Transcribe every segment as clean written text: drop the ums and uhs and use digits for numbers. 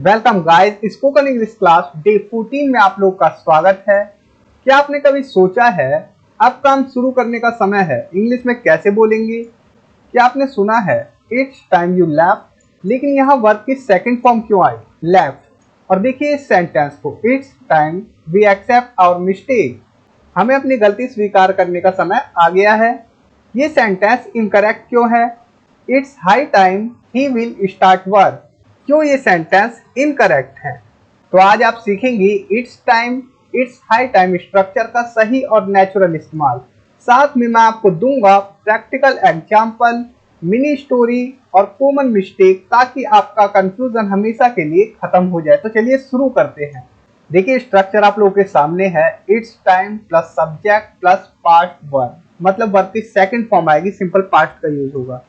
Welcome guys, spoken English class day 14 में आप लोग का स्वागत है। क्या आपने कभी सोचा है अब काम शुरू करने का समय है, इंग्लिश में कैसे बोलेंगे? क्या आपने सुना है इट्स टाइम यू लेफ्ट, लेकिन यहाँ वर्ब की सेकंड फॉर्म क्यों आई लेफ्ट? और देखिए इस सेंटेंस को, it's time we accept our mistake, हमें अपनी गलती स्वीकार करने का समय आ गया है। ये सेंटेंस इनकरेक्ट क्यों है? It's high time he will start work, क्यों ये सेंटेंस इनकरेक्ट है? तो आज आप सीखेंगे it's time, it's high time structure का सही और नेचुरल इस्तेमाल। साथ में मैं आपको दूंगा प्रैक्टिकल एग्जाम्पल, मिनी स्टोरी और कॉमन मिस्टेक, ताकि आपका कंफ्यूजन हमेशा के लिए खत्म हो जाए। तो चलिए शुरू करते हैं। देखिए स्ट्रक्चर आप लोगों के सामने है, it's time plus subject plus past verb, मतलब वर्ब की सेकंड फॉर्म आएगी, सिंपल पास्ट का यूज होगा।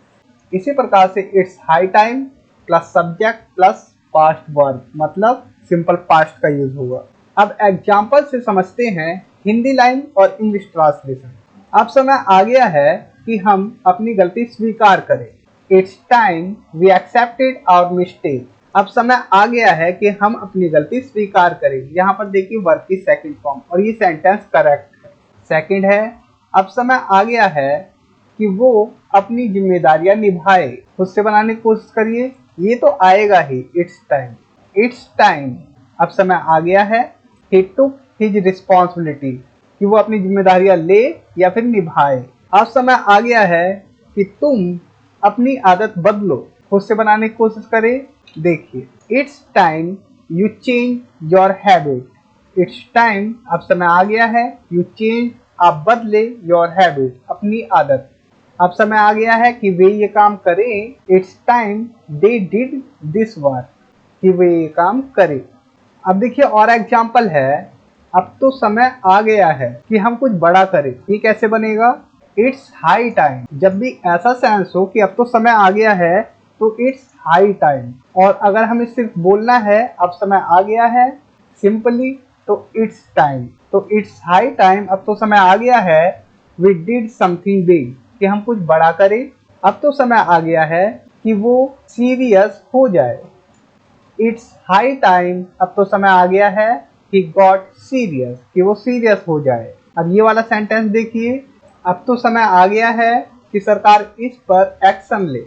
इसी प्रकार से it's high time plus subject plus past verb, मतलब सिंपल पास्ट का यूज होगा। अब एग्जाम्पल से समझते हैं हिंदी लाइन और इंग्लिश ट्रांसलेशन। अब समय आ गया है कि हम अपनी गलती स्वीकार करें। It's time we accepted our mistake, अब समय आ गया है कि हम अपनी गलती स्वीकार करें। यहाँ पर देखिए वर्ब की सेकंड फॉर्म, और ये सेंटेंस करेक्ट है। सेकंड है, अब समय आ गया है कि वो अपनी जिम्मेदारियां निभाए, खुद से बनाने की कोशिश करिए, ये तो आएगा ही। इट्स टाइम, अब समय आ गया है, ही टुक हिज रिस्पॉन्सिबिलिटी, कि वो अपनी जिम्मेदारियां ले या फिर निभाए। अब समय आ गया है कि तुम अपनी आदत बदलो, खुद से बनाने की कोशिश करे। देखिए it's time you change your habit, it's time, अब समय आ गया है, यू चेंज, आप बदले, योर हैबिट, अपनी आदत। अब समय आ गया है कि वे ये काम करें। It's time they did this work, कि वे ये काम करें। अब देखिए और एग्जाम्पल है, अब तो समय आ गया है कि हम कुछ बड़ा करें, ये कैसे बनेगा? इट्स हाई टाइम, जब भी ऐसा सेंस हो कि अब तो समय आ गया है तो इट्स हाई टाइम। और अगर हमें सिर्फ बोलना है अब समय आ गया है सिंपली, तो इट्स टाइम, तो इट्स हाई टाइम, अब तो समय आ गया है, वी डिड समथिंग बिग, कि हम कुछ बड़ा करें। अब तो समय आ गया है कि वो सीरियस हो जाए। इट्स हाई टाइम, अब तो समय आ गया है, ही गॉट सीरियस, कि वो सीरियस हो जाए। अब ये वाला सेंटेंस देखिए, अब तो समय आ गया है कि सरकार इस पर एक्शन ले।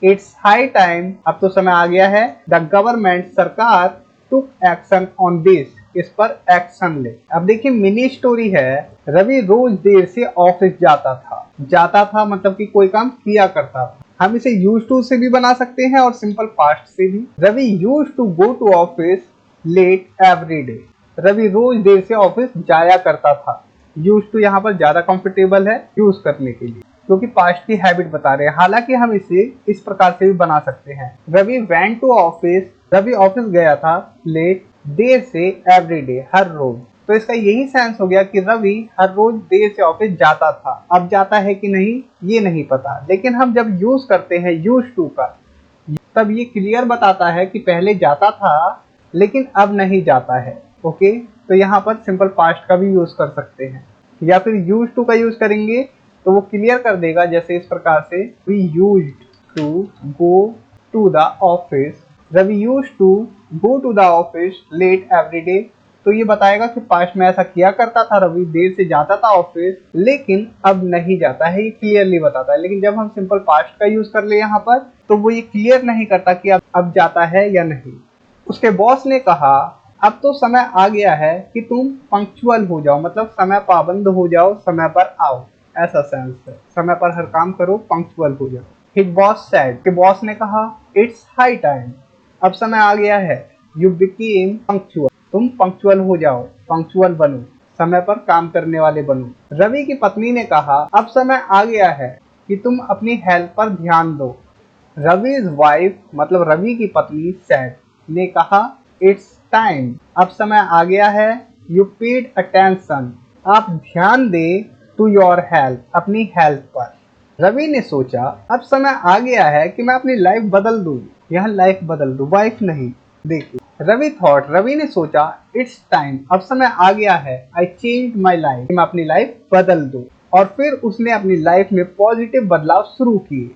इट्स हाई टाइम, अब तो समय आ गया है, द गवर्नमेंट, सरकार, टुक एक्शन ऑन दिस, इस पर एक्शन ले। अब देखिए मिनी स्टोरी है, रवि रोज देर से ऑफिस जाता था मतलब कि कोई काम किया करता था। हम इसे यूज टू से भी बना सकते हैं और सिंपल पास्ट से भी। Ravi used to go to office late every day, Ravi रोज देर से ऑफिस जाया करता था। यूज टू यहाँ पर ज्यादा कंफर्टेबल है यूज करने के लिए, क्योंकि पास्ट की हैबिट बता रहे हैं। हालांकि हम इसे इस प्रकार से भी बना सकते हैं, Ravi went to office, Ravi office गया था लेट, देर से, एवरी डे, हर रोज। तो इसका यही सेंस हो गया कि रवि हर रोज देर से ऑफिस जाता था। अब जाता है कि नहीं ये नहीं पता, लेकिन हम जब यूज करते हैं यूज टू का, तब ये क्लियर बताता है कि पहले जाता था लेकिन अब नहीं जाता है। ओके, तो यहाँ पर सिंपल पास्ट का भी यूज कर सकते हैं, या फिर यूज टू का यूज करेंगे तो वो क्लियर कर देगा। जैसे इस प्रकार से, we used to go to the office, Ravi used to go to the office late every day, तो ये बताएगा कि पास्ट में ऐसा किया करता था, रवि देर से जाता था ऑफिस लेकिन अब नहीं जाता है, ये क्लियरली बताता है। लेकिन जब हम सिंपल पास्ट का यूज कर ले यहाँ पर, तो वो ये क्लियर नहीं करता कि अब जाता है या नहीं। उसके बॉस ने कहा अब तो समय आ गया है कि तुम पंक्चुअल हो जाओ, मतलब समय पाबंद हो जाओ, समय पर आओ, ऐसा सेंस है। समय पर हर काम करो, पंक्चुअल हो जाओ। हिज बॉस सेड, कि बॉस ने कहा इट्स हाई टाइम, अब समय आ गया है, यू बिकेम पंक्चुअल, तुम पंक्चुअल हो जाओ, पंक्चुअल बनो, समय पर काम करने वाले बनो। रवि की पत्नी ने कहा अब समय आ गया है कि तुम अपनी हेल्थ पर ध्यान दो। रवि's वाइफ, मतलब रवि की पत्नी, सेड, ने कहा इट्स टाइम, अब समय आ गया है, यू पेड अटेंशन, आप ध्यान दे, टू योर हेल्थ, अपनी हेल्थ पर। रवि ने सोचा अब समय आ गया है कि मैं अपनी लाइफ बदल दूं, यह लाइफ बदल दूं, वाइफ नहीं। देखिए रवि थॉट, रवि ने सोचा इट्स टाइम, अब समय आ गया है, आई चेंज माई लाइफ, मैं अपनी लाइफ बदल दूं। और फिर उसने अपनी लाइफ में पॉजिटिव बदलाव शुरू किए।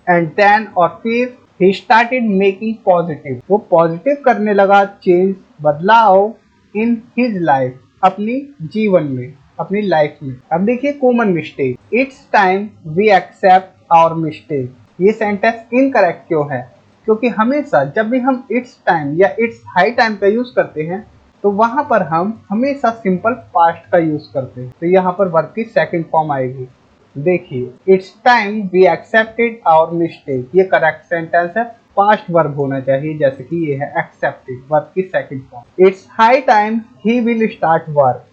एंड देन, और फिर, He started making positive. वो पॉजिटिव करने लगा, चेंज बदलाव इन हिज लाइफ, अपनी जीवन में, अपनी लाइफ में। अब देखिए common mistake, it's time we accept our mistake. ये सेंटेंस इनकरेक्ट क्यों है? क्योंकि हमेशा जब भी हम इट्स टाइम या इट्स हाई टाइम का यूज करते हैं तो वहां पर हम हमेशा सिंपल पास्ट का यूज करते हैं। तो यहाँ पर वर्ब की सेकंड फॉर्म आएगी। देखिए it's time we accepted our mistake, ये करेक्ट सेंटेंस है, पास्ट वर्ब होना चाहिए, जैसे कि ये है एक्सेप्टेड, वर्ब की second form. It's high time he will start work,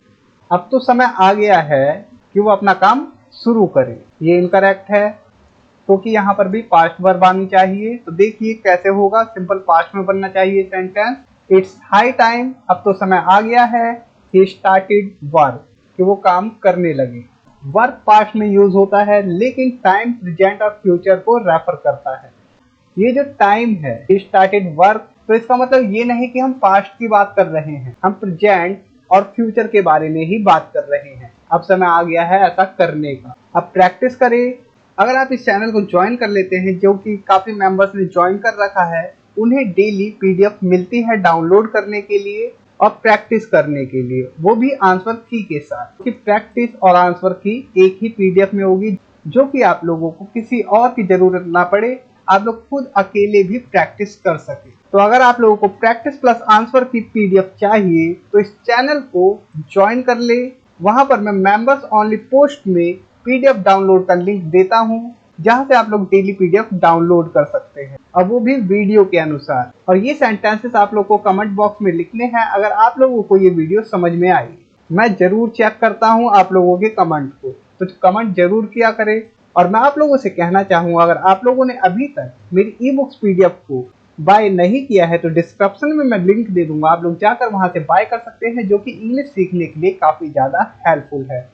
अब तो समय आ गया है कि वो अपना काम शुरू करे, ये इनकरेक्ट है क्योंकि यहाँ पर भी पास्ट वर्ब आनी चाहिए। तो देखिए कैसे होगा, सिंपल पास्ट में बनना चाहिए सेंटेंस। इट्स हाई टाइम, अब तो समय आ गया है, ही स्टार्टेड वर्क, कि वो काम करने लगे। वर्क पास्ट में यूज होता है लेकिन टाइम प्रेजेंट और फ्यूचर को रेफर करता है। ये जो टाइम है, ही स्टार्टेड वर्क, तो इसका मतलब ये नहीं कि हम पास्ट की बात कर रहे हैं, हम प्रेजेंट और फ्यूचर के बारे में ही बात कर रहे हैं। अब समय आ गया है ऐसा करने का। अब प्रैक्टिस करें। अगर आप इस चैनल को ज्वाइन कर लेते हैं, जो कि काफी मेंबर्स ने ज्वाइन कर रखा है, उन्हें डेली पीडीएफ मिलती है डाउनलोड करने के लिए और प्रैक्टिस करने के लिए, वो भी आंसर की के साथ, कि प्रैक्टिस और आंसर की एक ही पीडीएफ में होगी, जो कि आप लोगों को किसी और की जरूरत ना पड़े, आप लोग खुद अकेले भी प्रैक्टिस कर सके। तो अगर आप लोगों को प्रैक्टिस प्लस आंसर की पीडीएफ चाहिए तो इस चैनल को ज्वाइन कर ले। वहां पर मैं मेंबर्स ओनली पोस्ट में पीडीएफ डाउनलोड का लिंक देता हूं, जहां से आप लोग डेली पीडीएफ डाउनलोड कर सकते हैं, और वो भी वीडियो के अनुसार। और ये सेंटेंसेस आप लोग को कमेंट बॉक्स में लिखने हैं अगर आप लोगों को ये वीडियो समझ में आई। मैं जरूर चेक करता हूँ आप लोगों के कमेंट को, तो कमेंट जरूर किया करें। और मैं आप लोगों से कहना चाहूँगा, अगर आप लोगों ने अभी तक मेरी ई बुक्स पीडीएफ को बाय नहीं किया है तो डिस्क्रिप्शन में मैं लिंक दे दूंगा, आप लोग जाकर वहां से बाय कर सकते हैं, जो कि इंग्लिश सीखने के लिए काफी ज्यादा हेल्पफुल है।